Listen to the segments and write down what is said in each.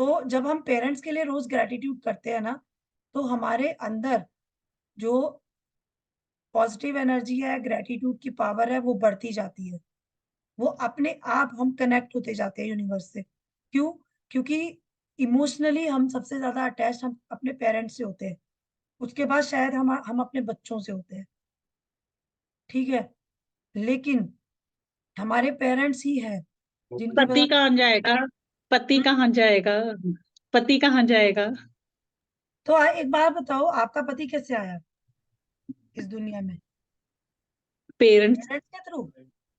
तो जब हम पेरेंट्स के लिए रोज ग्रेटिट्यूड करते हैं ना, तो हमारे अंदर जो पॉजिटिव एनर्जी है, ग्रेटिट्यूड की पावर है, वो बढ़ती जाती है। वो अपने आप हम कनेक्ट होते जाते हैं यूनिवर्स से। क्यों? क्योंकि इमोशनली हम सबसे ज्यादा अटैच हम अपने पेरेंट्स से होते हैं। उसके बाद शायद हम अपने बच्चों से होते हैं। ठीक है। लेकिन हमारे पेरेंट्स ही है जिनकी पति वजह। कहाँ जाएगा? पति हम्म, कहाँ जाएगा? पति कहाँ जाएगा? तो एक बार बताओ, आपका पति कैसे आया इस दुनिया में? पेरेंट्स। पेरेंट्स के थ्रू।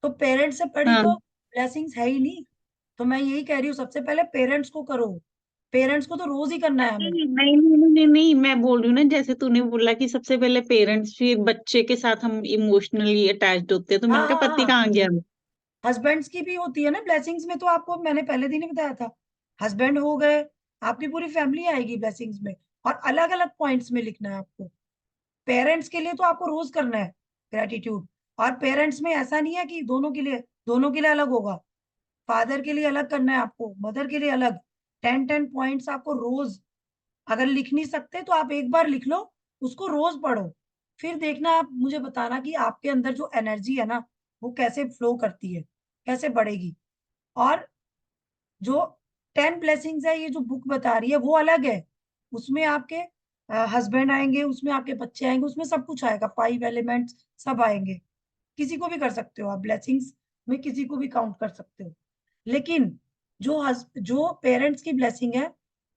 तो पेरेंट्स से बड़ी हाँ। तो ब्लेसिंग्स है ही नहीं। तो मैं यही कह रही हूँ, सबसे पहले पेरेंट्स को करो। पेरेंट्स को तो रोज ही करना है हमें। नहीं नहीं नहीं नहीं नहीं नहीं, मैं बोल रही हूँ ना, जैसे तूने बोला कि सबसे पहले पेरेंट्स, फिर बच्चे के साथ हम इमोशनली अटैच्ड होते हैं, तो हाँ मैंने हाँ कहा पति हाँ। कहाँ गया? हस्बैंड्स की भी होती है ना ब्लेसिंग्स में, तो आपको मैंने पहले दिन ही बताया था। हस्बैंड हो गए, आपकी पूरी फैमिली आएगी ब्लेसिंग्स में। और अलग अलग पॉइंट्स में लिखना है आपको। पेरेंट्स के लिए तो आपको रोज करना है ग्रेटिट्यूड। और पेरेंट्स में ऐसा नहीं है कि दोनों के लिए अलग होगा। फादर के लिए अलग करना है आपको, मदर के लिए अलग। 10 पॉइंट्स आपको रोज। अगर लिख नहीं सकते तो आप एक बार लिख लो, उसको रोज पढ़ो। फिर देखना, आप मुझे बताना कि आपके अंदर जो एनर्जी है ना, वो कैसे फ्लो करती है, कैसे बढ़ेगी। और जो 10 ब्लेसिंग्स है, ये जो बुक बता रही है वो अलग है। उसमें आपके हस्बैंड आएंगे, उसमें आपके बच्चे आएंगे, उसमें सब कुछ आएगा, 5 एलिमेंट्स सब आएंगे। किसी को भी कर सकते हो आप ब्लेसिंग्स में, किसी को भी काउंट कर सकते हो। लेकिन जो पेरेंट्स की ब्लेसिंग है,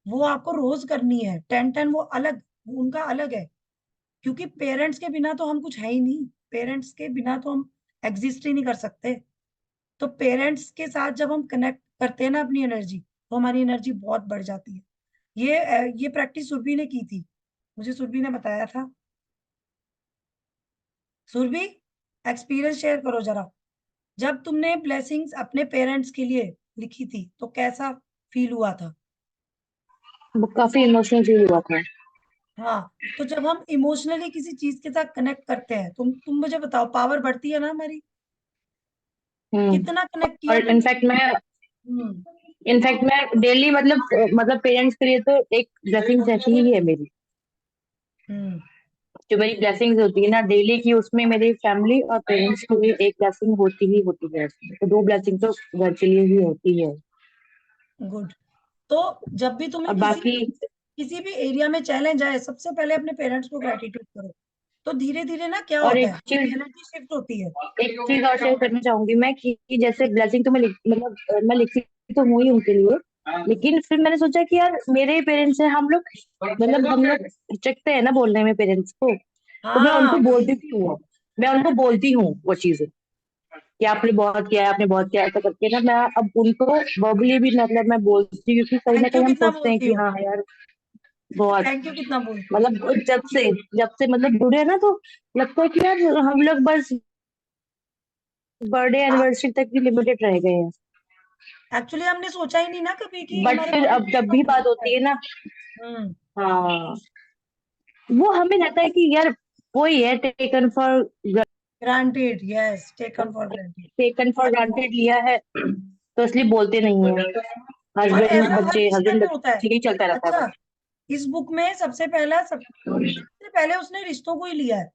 वो आपको रोज करनी है। 10 वो अलग, वो उनका अलग है। क्योंकि पेरेंट्स के बिना तो हम कुछ है ही नहीं। पेरेंट्स के बिना तो हम एग्जिस्ट ही नहीं कर सकते। तो पेरेंट्स के साथ जब हम कनेक्ट करते हैं ना अपनी एनर्जी, तो हमारी एनर्जी बहुत बढ़ जाती है। ये प्रैक्टिस सुरभि ने की थी, मुझे सुरभि ने बताया था। सुरभि, एक्सपीरियंस शेयर करो जरा। जब तुमने ब्लेसिंग्स अपने पेरेंट्स के लिए लिखी थी, तो कैसा फील हुआ था? वो काफी इमोशनल फील हुआ था। हाँ। तो जब हम इमोशनली किसी चीज के साथ कनेक्ट करते हैं, तुम मुझे बताओ, पावर बढ़ती है ना हमारी। कितना कनेक्ट किया और तुमने? हम्म। इनफैक्ट मैं डेली मतलब पेरेंट्स के लिए तो एक ब्लेसिंग जैसी ही है मेरी। हम्म। जो मेरी ब्लेसिंग्स होती है ना डेली की, उसमें मेरी फैमिली और पेरेंट्स के लिए एक ब्लेसिंग होती है। तो दो ब्लेसिंग तो घर के लिए ही होती है। गुड। तो जब भी तुम्हें और किसी बाकी किसी भी एरिया में चैलेंज आए, सबसे पहले अपने पेरेंट्स को ग्रेटिट्यूड करो। तो धीरे धीरे ना क्या और होता है, एनर्जी शिफ्ट होती है। एक चीज और शेयर करना चाहूंगी मैं कि जैसे ब्लेसिंग तो मैं मैं लिखती तो हूँ ही उनके लिए। लेकिन फिर मैंने सोचा कि यार मेरे पेरेंट्स हैं, हम लोग हिचकते हैं ना बोलने में पेरेंट्स को। तो मैं हाँ उनको वही। बोलती भी हूँ। मैं उनको बोलती हूँ वो चीजें कि आपने बहुत किया है, आपने बहुत किया है, ऐसा करके ना मैं अब उनको वर्बली भी मैं बोलती हूँ, क्योंकि कहीं ना थैंक यू कहीं हम कितना सोचते हैं बोलती कि हो? हाँ यार बहुत थैंक यू कितना बोलती हो? मतलब जब से जुड़े हैं ना, तो लगता है कि यार हम लोग बस बर्थडे एनिवर्सरी तक ही लिमिटेड रह गए हैं। एक्चुअली हमने सोचा ही नहीं ना कभी कि बट हमारे फिर मम्मी अब जब पापा भी को बात मिलता है। होती है ना, हम्म। हाँ, वो हमें लगता है कि यार वही है, granted, yes, taken for granted. Taken for granted लिया है, तो इसलिए बोलते नहीं है। और हस्बैंड ऐसा हर बच्चे, रिश्ते हस्बैंड में होता है। बच्चे ही चलता रहता है अच्छा, बस। इस बुक में सबसे पहले उसने रिश्तों को ही लिया है।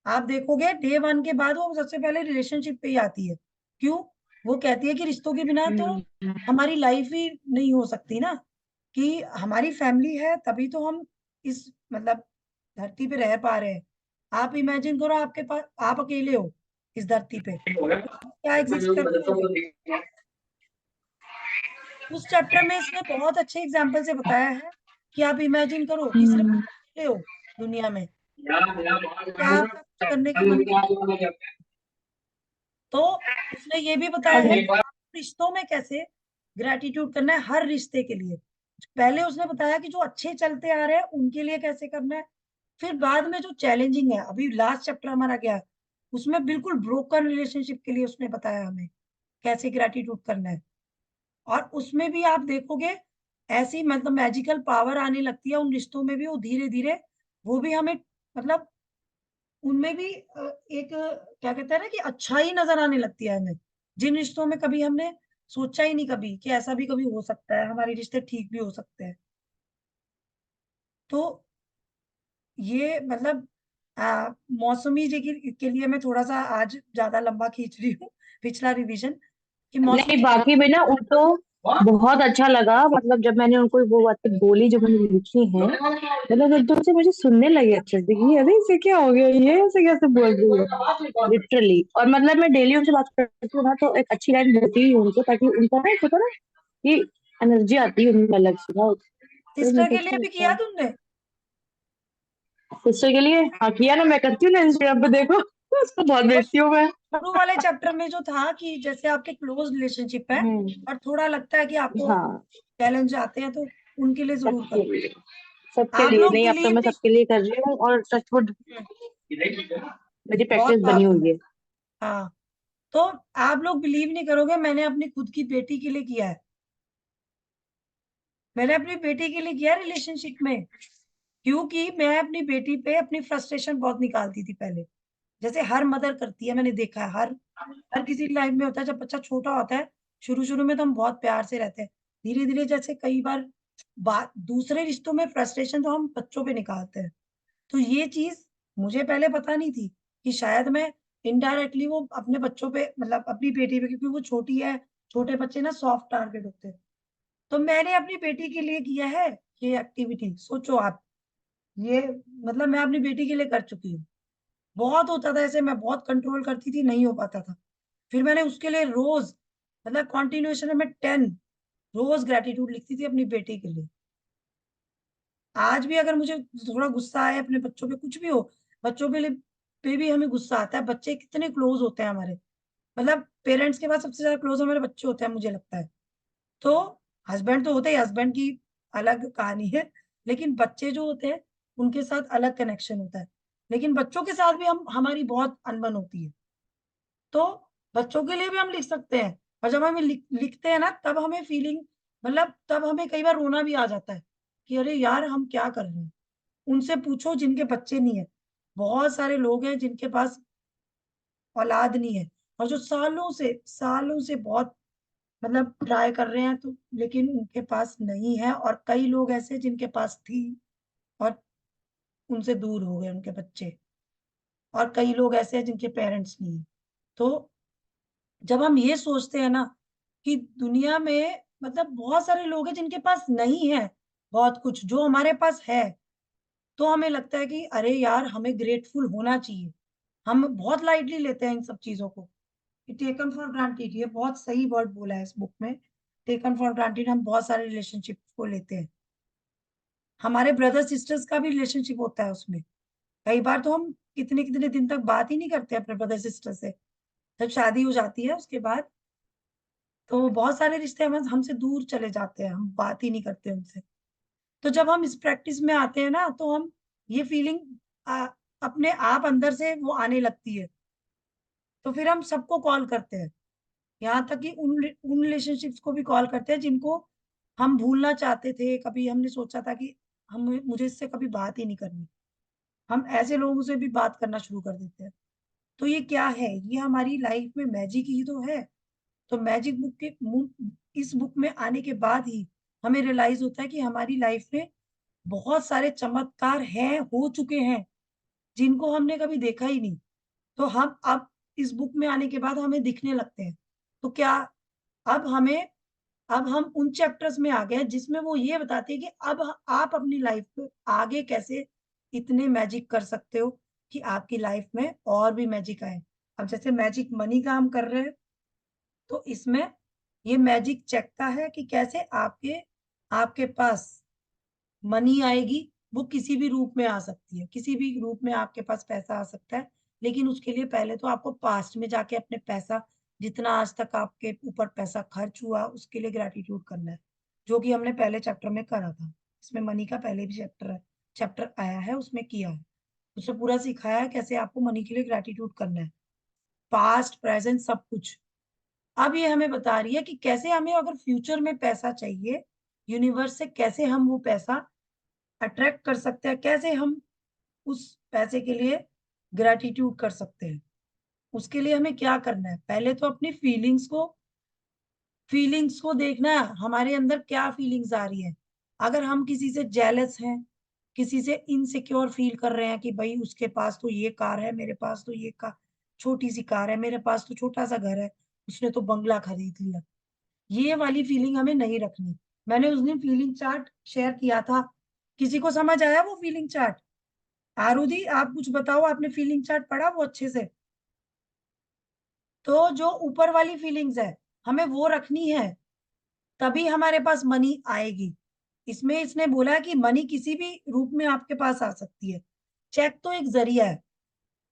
आप देखोगे डे 1 के बाद वो सबसे पहले रिलेशनशिप पे ही आती है। क्यों? वो कहती है कि रिश्तों के बिना तो हमारी लाइफ ही नहीं हो सकती ना। कि हमारी फैमिली है तभी तो हम इस मतलब धरती पे रह पा रहे हैं। आप इमेजिन करो, आपके पास आप अकेले हो इस धरती पे, क्या एग्जिस्ट कर पाओगे? उस चैप्टर में इसने बहुत अच्छे एग्जाम्पल से बताया है कि आप इमेजिन करो कि सिर्फ हम्म। आप अकेले हो दुनिया में, क्या आपका कुछ करने का मन करेगा? तो उसने ये भी बताया है कि आप रिश्तों में कैसे ग्रेटिट्यूड करना है, हर रिश्ते के लिए। पहले उसने बताया कि जो अच्छे चलते आ रहे हैं उनके लिए कैसे करना है। फिर बाद में जो चैलेंजिंग है, अभी लास्ट चैप्टर हमारा गया है, उसमें बिल्कुल ब्रोकन रिलेशनशिप के लिए उसने बताया हमें कैसे ग्रेटिट्यूड करना है। और उसमें भी आप देखोगे, ऐसी मतलब मैजिकल पावर आने लगती है उन रिश्तों में भी। वो धीरे धीरे वो भी हमें मतलब उनमें भी एक क्या कहते हैं ना कि अच्छाई नजर आने लगती है हमें। जिन रिश्तों में कभी हमने सोचा ही नहीं कभी कि ऐसा भी कभी हो सकता है, हमारे रिश्ते ठीक भी हो सकते हैं। तो ये मतलब मौसमी जी के लिए मैं थोड़ा सा आज ज्यादा लंबा खींच रही हूँ पिछला रिवीजन, कि नहीं, मौसमी जी बाकी में ना उनको बहुत अच्छा लगा, मतलब जब मैंने उनको वो बातें बोली जो मैंने लिखी हैं, मतलब एकदम से मुझे सुनने लगे अच्छे से कि अरे इसे क्या हो गया, ये ऐसे कैसे बोल रही है लिटरली। और मतलब मैं डेली उनसे बात करती हूँ ना, तो एक अच्छी लाइन बोलती ही हूँ उनको, ताकि उनका ना एक होता है ना कि एनर्जी आती है उनमें अलग से ना, तो सिस्टर मुझे के अच्छा लिए भी लगता किया है। तुमने? सिस्टर के लिए हाँ किया ना, मैं करती हूँ ना इंस्टाग्राम पे, देखो उसको बहुत और भेजती हूँ मैं। शुरू वाले चैप्टर में जो था कि जैसे आपके क्लोज रिलेशनशिप है हम्म। और थोड़ा लगता है कि आपको हाँ, चैलेंज आते हैं, तो उनके लिए जरूर सबके करो। लिए, सबके आप लिए लोग नहीं, अब तो बिलीव मैं नहीं। सबके लिए कर रही हूँ, और टचवुड हम्म, मेरी बहुत प्रैक्टिस बनी पावरफुल हुई है। है। हाँ, तो आप लोग बिलीव नहीं करोगे, मैंने अपनी खुद की बेटी के लिए किया है। मैंने अपनी बेटी के लिए किया रिलेशनशिप में, क्योंकि मैं अपनी बेटी पे अपनी फ्रस्ट्रेशन बहुत निकालती थी पहले, जैसे हर मदर करती है, मैंने देखा है, हर हर किसी की लाइफ में होता है। जब बच्चा छोटा होता है, शुरू शुरू में तो हम बहुत प्यार से रहते हैं, धीरे धीरे जैसे कई बार बात दूसरे रिश्तों में फ्रस्ट्रेशन तो हम बच्चों पे निकालते हैं। तो ये चीज मुझे पहले पता नहीं थी कि शायद मैं इनडायरेक्टली वो अपने बच्चों पे, मतलब अपनी बेटी पे, क्योंकि वो छोटी है, छोटे बच्चे ना सॉफ्ट टारगेट होते हैं। तो मैंने अपनी बेटी के लिए किया है ये एक्टिविटी, सोचो आप। ये मतलब मैं अपनी बेटी के लिए कर चुकी हूँ। बहुत होता था ऐसे, मैं बहुत कंट्रोल करती थी, नहीं हो पाता था। फिर मैंने उसके लिए रोज, मतलब कॉन्टिन्यूएशन में 10 रोज ग्रेटिट्यूड लिखती थी अपनी बेटी के लिए। आज भी अगर मुझे थोड़ा गुस्सा आए अपने बच्चों पे, कुछ भी हो, बच्चों पे भी हमें गुस्सा आता है। बच्चे कितने क्लोज होते हैं हमारे, मतलब पेरेंट्स के बाद सबसे ज्यादा क्लोज हमारे बच्चे होते हैं, मुझे लगता है। तो हस्बैंड तो होते ही, हस्बैंड की अलग कहानी है, लेकिन बच्चे जो होते हैं उनके साथ अलग कनेक्शन होता है। लेकिन बच्चों के साथ भी हमारी बहुत अनबन होती है। तो बच्चों के लिए भी हम लिख सकते हैं, और जब हम लिखते हैं ना, तब हमें फीलिंग, मतलब तब हमें कई बार रोना भी आ जाता है कि अरे यार हम क्या कर रहे हैं। उनसे पूछो जिनके बच्चे नहीं है, बहुत सारे लोग हैं जिनके पास औलाद नहीं है, और जो सालों से बहुत मतलब ट्राई कर रहे हैं, तो लेकिन उनके पास नहीं है। और कई लोग ऐसे जिनके पास थी और उनसे दूर हो गए उनके बच्चे। और कई लोग ऐसे हैं जिनके पेरेंट्स नहीं है। तो जब हम ये सोचते हैं ना कि दुनिया में मतलब बहुत सारे लोग हैं जिनके पास नहीं है बहुत कुछ जो हमारे पास है, तो हमें लगता है कि अरे यार हमें ग्रेटफुल होना चाहिए। हम बहुत लाइटली लेते हैं इन सब चीजों को, टेकन फॉर ग्रांटेड, ये बहुत सही वर्ड बोला है इस बुक में। टेकन फॉर ग्रांटेड हम बहुत सारे रिलेशनशिप को लेते हैं। हमारे ब्रदर सिस्टर्स का भी रिलेशनशिप होता है उसमें। कई बार तो हम कितने कितने दिन तक बात ही नहीं करते अपने ब्रदर सिस्टर से। जब शादी हो जाती है उसके बाद, तो बहुत सारे रिश्ते हमसे दूर चले जाते हैं, हम बात ही नहीं करते उनसे। तो जब हम इस प्रैक्टिस में आते हैं ना, तो हम ये फीलिंग अपने आप अंदर से वो आने लगती है। तो फिर हम सबको कॉल करते हैं, यहाँ तक कि उन उन रिलेशनशिप्स को भी कॉल करते हैं जिनको हम भूलना चाहते थे। कभी हमने सोचा था कि हम मुझे इससे कभी बात ही नहीं करनी, हम ऐसे लोगों से भी बात करना शुरू कर देते हैं। तो ये क्या है, ये हमारी लाइफ में मैजिक ही तो है। तो मैजिक बुक इस बुक में आने के बाद ही हमें रियलाइज होता है कि हमारी लाइफ में बहुत सारे चमत्कार हैं, हो चुके हैं, जिनको हमने कभी देखा ही नहीं। तो हम अब इस बुक में आने के बाद हमें दिखने लगते हैं। तो क्या अब हमें अब हम उन चैप्टर्स में आ गए हैं जिसमें वो ये बताते हैं कि अब आप अपनी लाइफ में आगे कैसे इतने मैजिक कर सकते हो कि आपकी लाइफ में और भी मैजिक आए। अब जैसे मैजिक मनी का हम कर रहे हैं, तो इसमें ये मैजिक चेक है कि कैसे आपके आपके पास मनी आएगी। वो किसी भी रूप में आ सकती है, किसी भी रूप में आपके पास पैसा आ सकता है। लेकिन उसके लिए पहले तो आपको पास्ट में जाके अपने पैसा, जितना आज तक आपके ऊपर पैसा खर्च हुआ, उसके लिए ग्रेटिट्यूड करना है, जो कि हमने पहले चैप्टर में करा था। इसमें मनी का पहले भी चैप्टर आया है, उसमें किया है। उसमें पूरा सिखाया है कैसे आपको मनी के लिए ग्रेटिट्यूड करना है, पास्ट प्रेजेंट सब कुछ। अब ये हमें बता रही है कि कैसे हमें अगर फ्यूचर में पैसा चाहिए, यूनिवर्स से कैसे हम वो पैसा अट्रैक्ट कर सकते हैं, कैसे हम उस पैसे के लिए ग्रेटिट्यूड कर सकते हैं। उसके लिए हमें क्या करना है, पहले तो अपनी फीलिंग्स को फीलिंग्स को देखना है, हमारे अंदर क्या फीलिंग्स आ रही है। अगर हम किसी से जेलस हैं, किसी से इनसिक्योर फील कर रहे हैं कि भाई उसके पास तो ये कार है, मेरे पास तो ये कार, छोटी सी कार है, मेरे पास तो छोटा सा घर है, उसने तो बंगला खरीद लिया, ये वाली फीलिंग हमें नहीं रखनी। मैंने उस दिन फीलिंग चार्ट शेयर किया था, किसी को समझ आया वो फीलिंग चार्ट? आरुधि आप कुछ बताओ, आपने फीलिंग चार्ट पढ़ा वो अच्छे से? तो जो ऊपर वाली फीलिंग्स है हमें वो रखनी है, तभी हमारे पास मनी आएगी। इसमें इसने बोला है कि मनी किसी भी रूप में आपके पास आ सकती है। चेक तो एक जरिया है।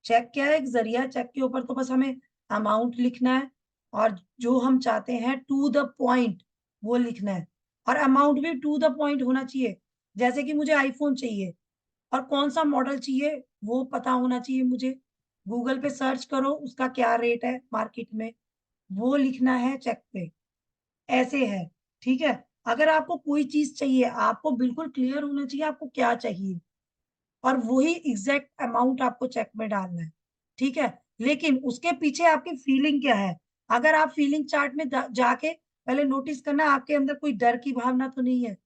चेक क्या है? एक जरिया। चेक के ऊपर तो बस हमें अमाउंट लिखना है, और जो हम चाहते हैं टू द पॉइंट वो लिखना है। और अमाउंट भी टू द पॉइंट होना चाहिए। जैसे कि मुझे आईफोन चाहिए, और कौन सा मॉडल चाहिए वो पता होना चाहिए मुझे। गूगल पे सर्च करो उसका क्या रेट है मार्केट में, वो लिखना है चेक पे। ऐसे है, ठीक है। अगर आपको कोई चीज चाहिए, आपको बिल्कुल क्लियर होना चाहिए आपको क्या चाहिए, और वही एग्जैक्ट अमाउंट आपको चेक में डालना है, ठीक है। लेकिन उसके पीछे आपकी फीलिंग क्या है? अगर आप फीलिंग चार्ट में जाके पहले नोटिस करना आपके अंदर कोई डर की भावना तो नहीं है,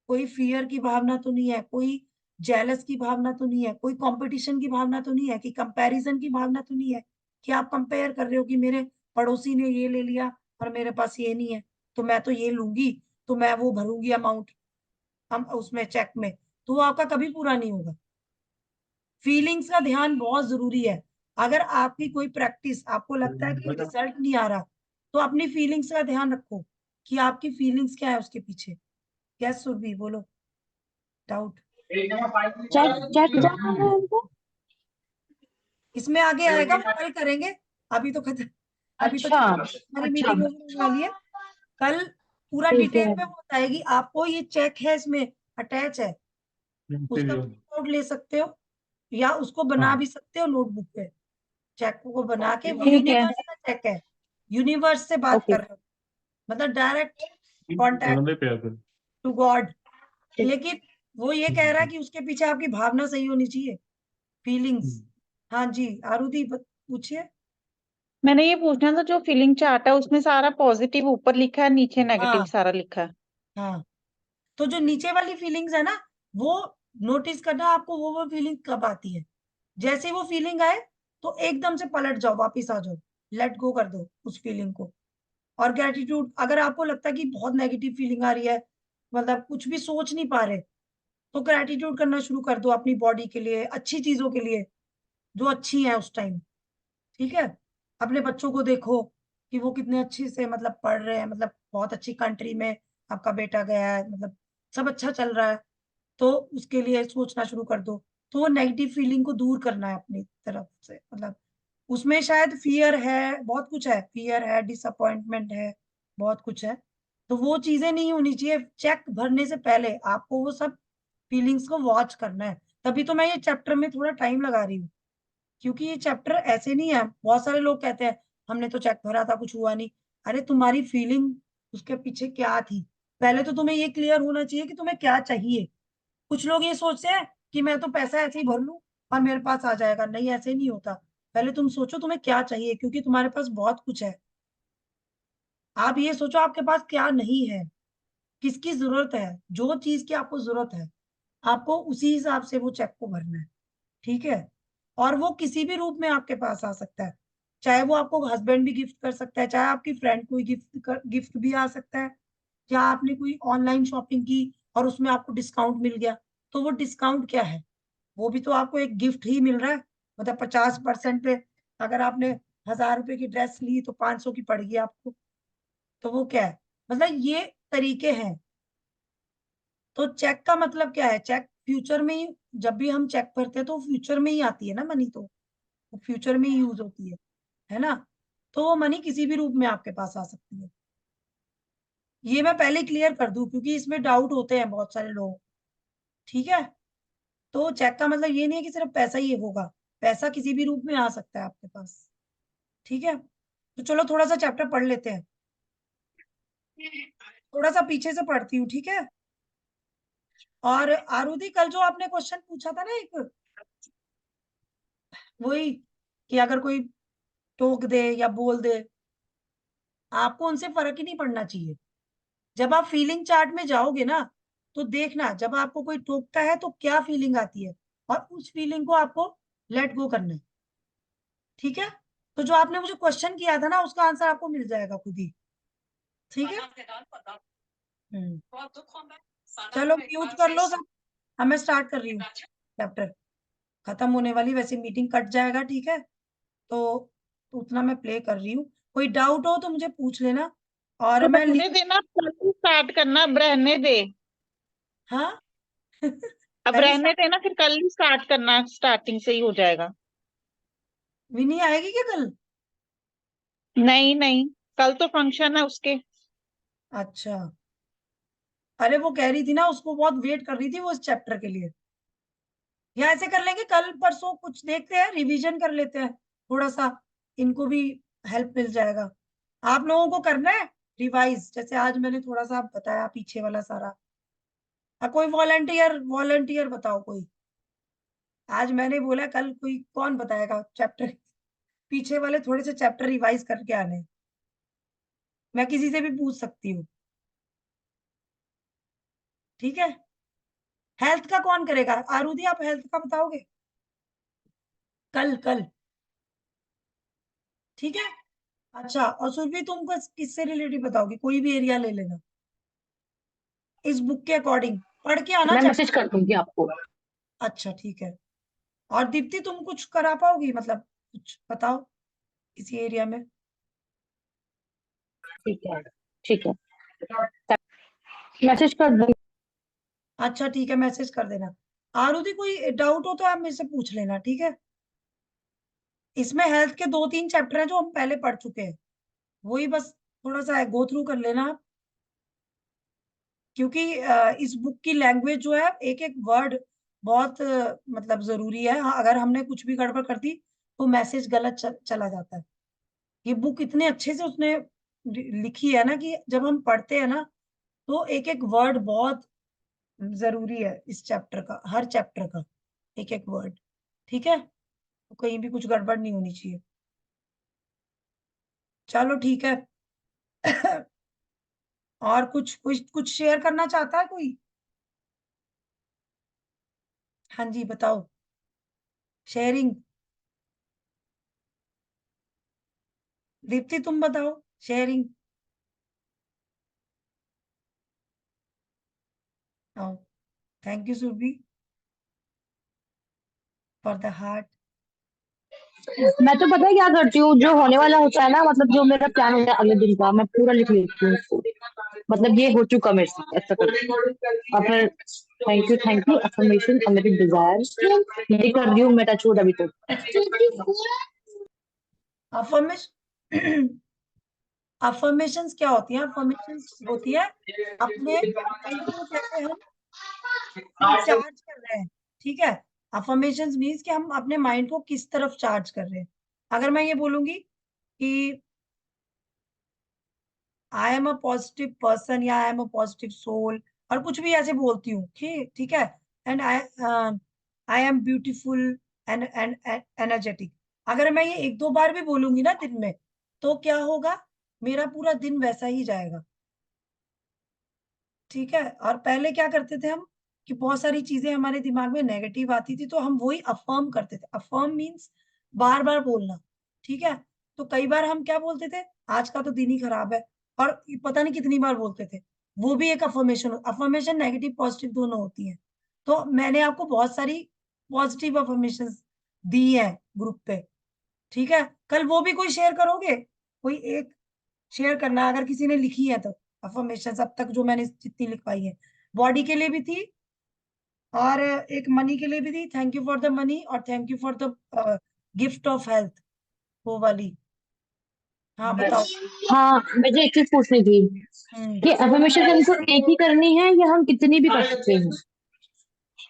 कोई फियर की भावना तो नहीं है, कोई जेलस की भावना तो नहीं है, कोई कंपटीशन की भावना तो नहीं है, कि कंपैरिजन की भावना तो नहीं है, कि आप कंपेयर कर रहे हो कि मेरे पड़ोसी ने ये ले लिया और मेरे पास ये नहीं है, तो मैं तो ये लूंगी, तो मैं वो भरूंगी अमाउंट हम उसमें चेक में, तो वो आपका कभी पूरा नहीं होगा। फीलिंग्स का ध्यान बहुत जरूरी है। अगर आपकी कोई प्रैक्टिस आपको लगता है कि रिजल्ट नहीं आ रहा, तो अपनी फीलिंग्स का ध्यान रखो कि आपकी फीलिंग्स क्या है उसके पीछे। यस सुरभि बोलो, डाउट? चेक चेक क्या कर रहे हैं उनको? इसमें आगे आएगा, वो कल करेंगे। अभी तो खत्म, अभी तो अच्छा। हमारी मीटिंग होने वाली है। कल पूरा ठीक डिटेल है। में वो बताएगी आपको। ये चेक है, इसमें अटैच है, उसका प्रिंट ले सकते हो, या उसको बना भी सकते हो नोटबुक पे। चेक को बना के, वो ठीक है। यूनिवर्स का चेक है, यूनिवर्स से बात ओके। कर रहे हो, मतलब डायरेक्ट कांटेक्ट टू गॉड। ठीक। लेकिन वो ये कह रहा है कि उसके पीछे आपकी भावना सही होनी चाहिए, फीलिंग्स। हाँ जी आरुधि पूछिए। मैंने ये पूछना था, जो फीलिंग चार्ट है उसमें सारा पॉजिटिव ऊपर लिखा है, नीचे नेगेटिव हाँ सारा लिखा है। हाँ, तो जो नीचे वाली फीलिंग्स है ना, वो नोटिस करना आपको वो फीलिंग कब आती है। जैसे ही वो फीलिंग आए तो एकदम से पलट जाओ, वापिस आ जाओ, लेट गो कर दो उस फीलिंग को। और ग्रेटिट्यूड, अगर आपको लगता है कि बहुत नेगेटिव फीलिंग आ रही है, मतलब कुछ भी सोच नहीं पा रहे, तो ग्रेटिट्यूड करना शुरू कर दो अपनी बॉडी के लिए, अच्छी चीजों के लिए जो अच्छी है उस टाइम, ठीक है। अपने बच्चों को देखो कि वो कितने अच्छे से मतलब पढ़ रहे हैं, मतलब बहुत अच्छी कंट्री में आपका बेटा गया है, मतलब सब अच्छा चल रहा है, तो उसके लिए सोचना शुरू कर दो। तो वो नेगेटिव फीलिंग को दूर करना है अपनी तरफ से, मतलब उसमें शायद फियर है, बहुत कुछ है, फियर है, डिसअपॉइंटमेंट है, बहुत कुछ है। तो वो चीजें नहीं होनी चाहिए। चेक भरने से पहले आपको वो सब फीलिंग्स को वॉच करना है। तभी तो मैं ये चैप्टर में थोड़ा टाइम लगा रही हूँ, क्योंकि ये चैप्टर ऐसे नहीं है। बहुत सारे लोग कहते हैं हमने तो चेक भरा था कुछ हुआ नहीं। अरे तुम्हारी फीलिंग उसके पीछे क्या थी, पहले तो तुम्हें ये क्लियर होना चाहिए कि तुम्हें क्या चाहिए। कुछ लोग ये सोचते हैं कि मैं तो पैसा ऐसे ही भर लूं और मेरे पास आ जाएगा, नहीं ऐसे नहीं होता। पहले तुम सोचो तुम्हें क्या चाहिए, क्योंकि तुम्हारे पास बहुत कुछ है। आप ये सोचो आपके पास क्या नहीं है, किसकी जरूरत है, जो चीज की आपको जरूरत है, आपको उसी हिसाब से वो चेक को भरना है, ठीक है। और वो किसी भी रूप में आपके पास आ सकता है, चाहे वो आपको हस्बैंड भी गिफ्ट कर सकता है, चाहे आपकी फ्रेंड को गिफ्ट भी आ सकता है, या आपने कोई ऑनलाइन शॉपिंग की और उसमें आपको डिस्काउंट मिल गया, तो वो डिस्काउंट क्या है? वो भी तो आपको एक गिफ्ट ही मिल रहा है। मतलब 50% पे अगर आपने 1000 रुपए की ड्रेस ली तो 500 की पड़ेगी आपको, तो वो क्या है? मतलब ये तरीके हैं। तो चेक का मतलब क्या है? चेक फ्यूचर में ही, जब भी हम चेक भरते हैं तो फ्यूचर में ही आती है ना मनी, तो वो फ्यूचर में ही यूज होती है ना। तो वो मनी किसी भी रूप में आपके पास आ सकती है। ये मैं पहले क्लियर कर दूं क्योंकि इसमें डाउट होते हैं बहुत सारे लोग, ठीक है। तो चेक का मतलब ये नहीं है कि सिर्फ पैसा ही होगा, पैसा किसी भी रूप में आ सकता है आपके पास, ठीक है। तो चलो थोड़ा सा चैप्टर पढ़ लेते हैं, थोड़ा सा पीछे से पढ़ती हूँ, ठीक है। और आरुधि कल जो आपने क्वेश्चन पूछा था ना एक, वही कि अगर कोई टोक दे या बोल दे, आपको उनसे फर्क ही नहीं पड़ना चाहिए। जब आप फीलिंग चार्ट में जाओगे ना, तो देखना जब आपको कोई टोकता है तो क्या फीलिंग आती है, और उस फीलिंग को आपको लेट गो करना है। ठीक है, तो जो आपने मुझे क्वेश्चन किया था ना, उसका आंसर आपको मिल जाएगा खुद ही। ठीक है। चलो म्यूट कर लो सब। अब मैं स्टार्ट कर रही हूँ चैप्टर। खत्म होने वाली, वैसे मीटिंग कट जाएगा। ठीक है, तो उतना मैं प्ले कर रही हूँ। कोई डाउट हो तो मुझे पूछ लेना। और तो मैं रहने देना, कल ही स्टार्ट करना, अब रहने दे। हाँ अब कल ही रहने देना, फिर कल ही स्टार्ट करना, स्टार्टिंग से ही हो जाएगा। विनी आएगी क्या कल? नहीं नहीं, कल तो फंक्शन है उसके। अच्छा, अरे वो कह रही थी ना, उसको बहुत वेट कर रही थी वो इस चैप्टर के लिए। या ऐसे कर लेंगे, कल परसों कुछ देखते हैं, रिवीजन कर लेते हैं थोड़ा सा, इनको भी हेल्प मिल जाएगा। आप लोगों को करना है रिवाइज, जैसे आज मैंने थोड़ा सा बताया पीछे वाला सारा। कोई वॉलंटियर वॉलंटियर बताओ कोई। आज मैंने बोला, कल कोई कौन बताएगा चैप्टर, पीछे वाले थोड़े से चैप्टर रिवाइज करके आने हैं। मैं किसी से भी पूछ सकती हूँ। ठीक है, हेल्थ का कौन करेगा? आरुधि आप हेल्थ का बताओगे कल? कल ठीक है। अच्छा, और सुरभि तुमको किससे रिलेटेड बताओगी? कोई भी एरिया ले लेना इस बुक के अकॉर्डिंग, पढ़ के आना मैं मैसेज चैप्टर। कर दूंगी आपको। अच्छा ठीक है। और दीप्ति तुम कुछ करा पाओगी, मतलब कुछ बताओ किसी एरिया में। ठीक है, ठीक है, मैसेज कर दूंगी। अच्छा ठीक है, मैसेज कर देना। आरुधि कोई डाउट हो तो आप मेरे से पूछ लेना। ठीक है, इसमें हेल्थ के 2-3 चैप्टर हैं जो हम पहले पढ़ चुके हैं, वही बस थोड़ा सा गो थ्रू कर लेना आप। क्योंकि इस बुक की लैंग्वेज जो है, एक एक वर्ड बहुत मतलब जरूरी है। हाँ, अगर हमने कुछ भी गड़बड़ कर दी तो मैसेज गलत चला जाता है। ये बुक इतने अच्छे से उसने लिखी है ना, कि जब हम पढ़ते हैं ना, तो एक एक वर्ड बहुत जरूरी है इस चैप्टर का, हर चैप्टर का एक एक वर्ड। ठीक है, तो कहीं भी कुछ गड़बड़ नहीं होनी चाहिए। चलो ठीक है। और कुछ कुछ कुछ शेयर करना चाहता है कोई? हाँ जी बताओ, शेयरिंग। दीप्ति तुम बताओ, शेयरिंग। आओ, thank you Surabhi for the heart. मैं तो पता है क्या करती हूँ, जो होने वाला होता है ना, मतलब जो मेरा प्लान होता है अगले दिन का, मैं पूरा लिख लेती हूँ उसको। मतलब ये हो चुका मेरे से, ऐसा करती हूँ। और फिर थैंक यू अफर्मेशन और मेरी डिजायर ये कर रही हूँ मैं, टच वुड अभी तो। अफर्मेशन अफर्मेशंस क्या होती है? अफर्मेशंस होती है अपने माइंड को कैसे हम चार्ज कर रहे हैं। ठीक है, अफर्मेशंस मीन्स कि हम अपने माइंड को किस तरफ चार्ज कर रहे हैं। अगर मैं ये बोलूंगी कि I am a positive person, या I am a positive soul, और कुछ भी ऐसे बोलती हूँ, ठीक ठीक है, and I am beautiful and energetic. अगर मैं ये 1-2 बार भी बोलूंगी ना दिन में, तो क्या होगा, मेरा पूरा दिन वैसा ही जाएगा। ठीक है, और पहले क्या करते थे हम, कि बहुत सारी चीजें हमारे दिमाग में नेगेटिव आती थी, तो हम वही अफर्म करते थे। अफर्म मीन्स बार बार बोलना। ठीक है, तो कई बार हम क्या बोलते थे, आज का तो दिन ही खराब है, और पता नहीं कितनी बार बोलते थे। वो भी एक अफर्मेशन। अफर्मेशन नेगेटिव पॉजिटिव दोनों होती है। तो मैंने आपको बहुत सारी पॉजिटिव अफर्मेशन दी है ग्रुप पे। ठीक है, कल वो भी कोई शेयर करोगे? कोई एक शेयर करना, अगर किसी ने लिखी है तो। अफर्मेशन अब तक जो मैंने जितनी लिखवाई है, बॉडी के लिए भी थी, और एक मनी के लिए भी थी, thank you for the money, और thank you for the gift of health, वो वाली। हाँ बताओ। हाँ, मुझे एक चीज पूछनी थी कि सोना अफर्मेशन हमको एक ही करनी है या हम कितनी भी कर सकते हैं?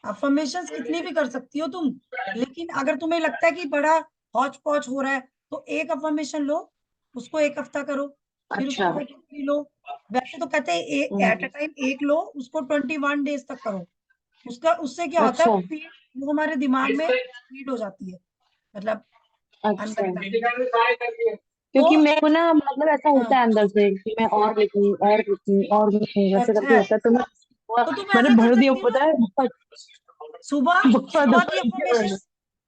अफर्मेशंस कितनी भी कर सकती हो तुम, लेकिन अगर तुम्हें लगता है कि बड़ा हौच पौच हो रहा है, तो एक अफर्मेशन लो, उसको 1 हफ्ता करो, फिर अच्छा। उसको दूसरी लो। वैसे तो कहते हैं एट अ हम्म, टाइम एक लो, उसको 21 डेज तक करो। उसका उससे क्या होता है, अच्छा, फीड वो हमारे दिमाग में फीड हो जाती है, मतलब अंदर अच्छा, तक। क्योंकि तो मेरे को ना मतलब ऐसा होता हाँ, है अंदर से कि मैं और लिखूं और लिखूं और लिखूं, ऐसे अच्छा करके है, होता है। तो तो तुम मैंने ऐसा कर भर दिया, सकती हो ना, पता है, सुबह बहुत सुबह की भर दिया मैंने। अफर्मेशंस,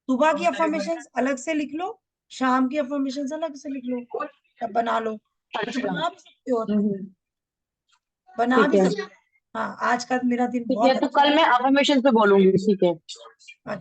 सुबह की अफर्मेशंस अलग से लिख लो, शाम की अफर्मेशंस अलग से लिख लो, तब बना लो, कुछ अच्छा। बना भी सकते हो तुम, हम्म, बना ठीक भी है। सकते हो। हाँ, आज का मेरा दिन ठीक है, बहुत तो अच्छा कल रहा। मैं अफर्मेशन पे बोलूंगी, ठीक है। अच्छा।